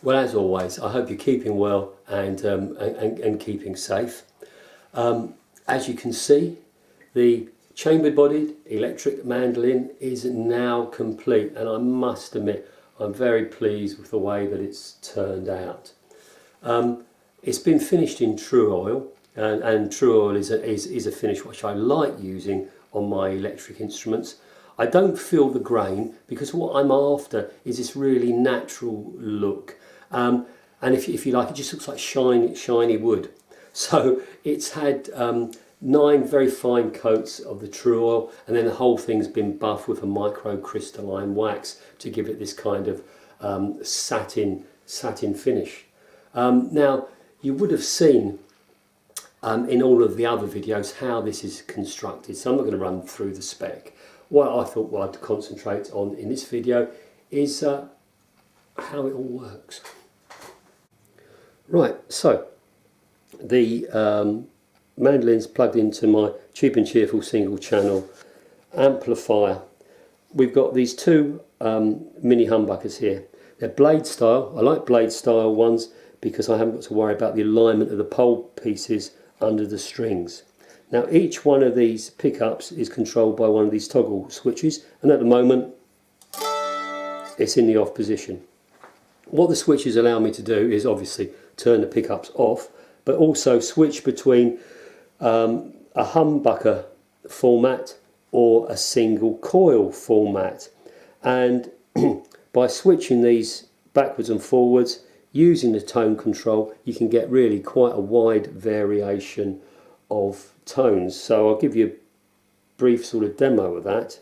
Well, as always, I hope you're keeping well and keeping safe. As you can see, the chamber-bodied electric mandolin is now complete, and I must admit I'm very pleased with the way that it's turned out. It's been finished in true oil, and true oil is a finish which I like using on my electric instruments. I don't feel the grain because what I'm after is this really natural look. And if you like, it just looks like shiny wood. So it's had 9 very fine coats of the true oil, and then the whole thing's been buffed with a microcrystalline wax to give it this kind of satin finish. Now, you would have seen in all of the other videos how this is constructed, so I'm not going to run through the spec. What I thought I'd concentrate on in this video is how it all works. Right, so the mandolin's plugged into my cheap and cheerful single channel amplifier. We've got these 2 mini humbuckers here. They're blade style. I like blade style ones because I haven't got to worry about the alignment of the pole pieces under the strings. Now each one of these pickups is controlled by one of these toggle switches, and at the moment it's in the off position. What the switches allow me to do is obviously turn the pickups off, but also switch between a humbucker format or a single coil format. And by switching these backwards and forwards using the tone control, you can get really quite a wide variation of tones. So I'll give you a brief sort of demo of that.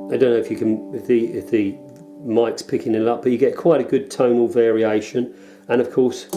I don't know if you can, if the mic's picking it up, but you get quite a good tonal variation. And of course,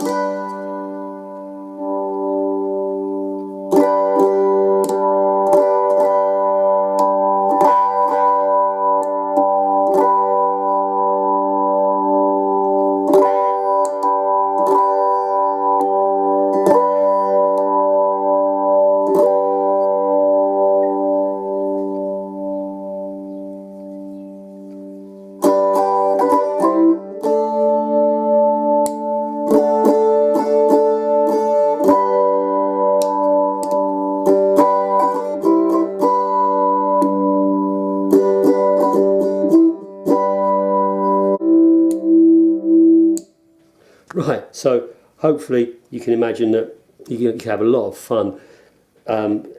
right, so hopefully you can imagine that you can have a lot of fun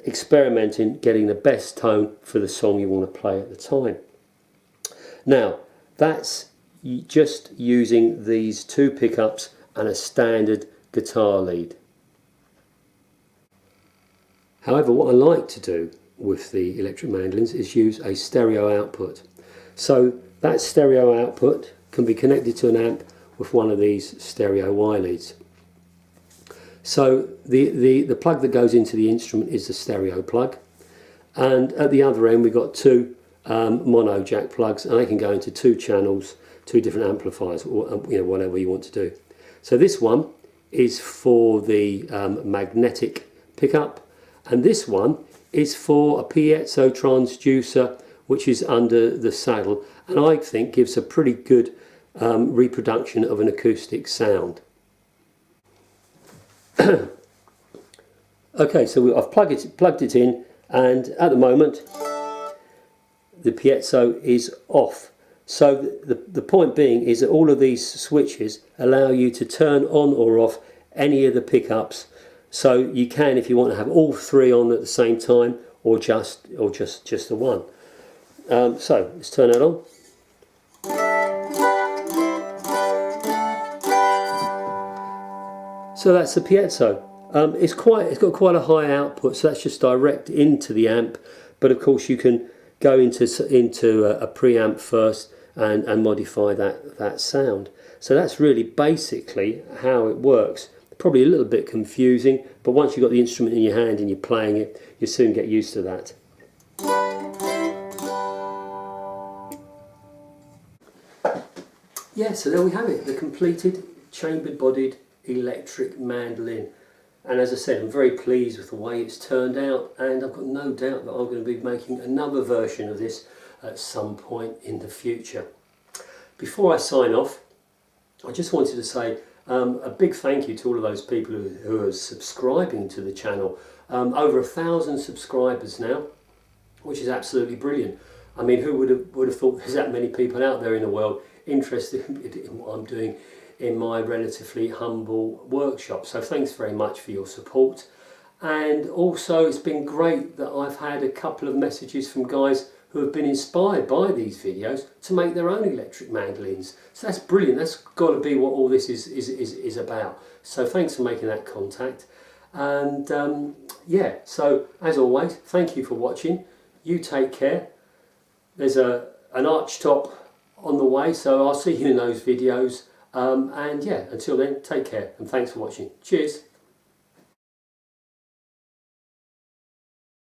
experimenting, getting the best tone for the song you want to play at the time. Now, that's just using these 2 pickups and a standard guitar lead. However, what I like to do with the electric mandolins is use a stereo output. So that stereo output can be connected to an amp with one of these stereo Y leads. So the plug that goes into the instrument is the stereo plug, and at the other end we've got 2 mono jack plugs, and they can go into 2 channels, 2 different amplifiers, or whatever you want to do. So this one is for the magnetic pickup, and this one is for a piezo transducer which is under the saddle, and I think gives a pretty good reproduction of an acoustic sound. Okay, so I've plugged it in, and at the moment the piezo is off. So the point being is that all of these switches allow you to turn on or off any of the pickups. So you can, if you want to have all 3 on at the same time, or just the one. So let's turn that on. So that's the piezo. It's got quite a high output, so that's just direct into the amp. But of course you can go into a preamp first and modify that sound. So that's really basically how it works. Probably a little bit confusing, but once you've got the instrument in your hand and you're playing it, you soon get used to that. Yeah, so there we have it, the completed chambered bodied electric mandolin. And as I said, I'm very pleased with the way it's turned out, and I've got no doubt that I'm going to be making another version of this at some point in the future. Before I sign off, I just wanted to say a big thank you to all of those people who are subscribing to the channel. Over 1,000 subscribers now, which is absolutely brilliant. I mean, who would have thought there's that many people out there in the world interested in what I'm doing in my relatively humble workshop. So thanks very much for your support. And also, it's been great that I've had a couple of messages from guys who have been inspired by these videos to make their own electric mandolins. So that's brilliant. That's got to be what all this is about. So thanks for making that contact. And yeah, so as always, thank you for watching. You take care. There's an arch top on the way, so I'll see you in those videos. And yeah, until then, take care and thanks for watching. Cheers.